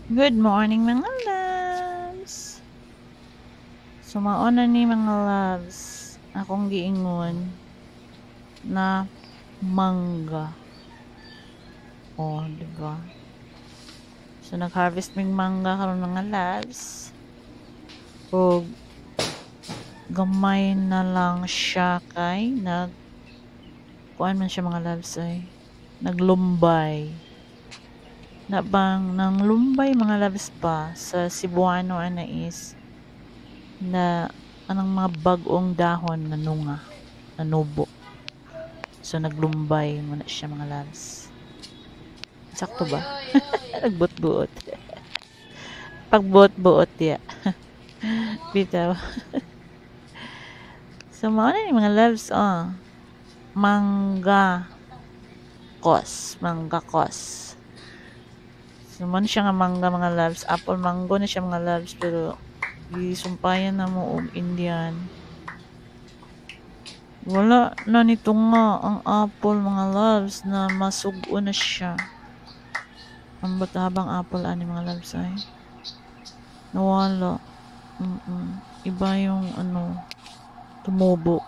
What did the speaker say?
Good morning mga loves! Sumaon na ni mga loves akong giingon na mangga. Oh, diba? So nag-harvest mig mangga karon mga loves. O gamay na lang siya kay kuan man siya mga loves ay naglumbay. Na bang nang lumbay mga loves pa sa Cebuano ana is na anang mga bag-ong dahon na nunga, nanubo. So naglumbay muna siya mga loves. Sakto ba? Nagbuot-buot. Pagbuot-buot ya. Bitaw. So mao na ni mga loves mangga kos, mangga kos. So man siya nga mangga mga loves, apple mango na siya mga loves pero gisumpayan na mo og Indian. Wala na nito nga ang apple mga loves na masugo na siya. Ang batabang apple ani mga loves ay nawala. Iba yung tumubo.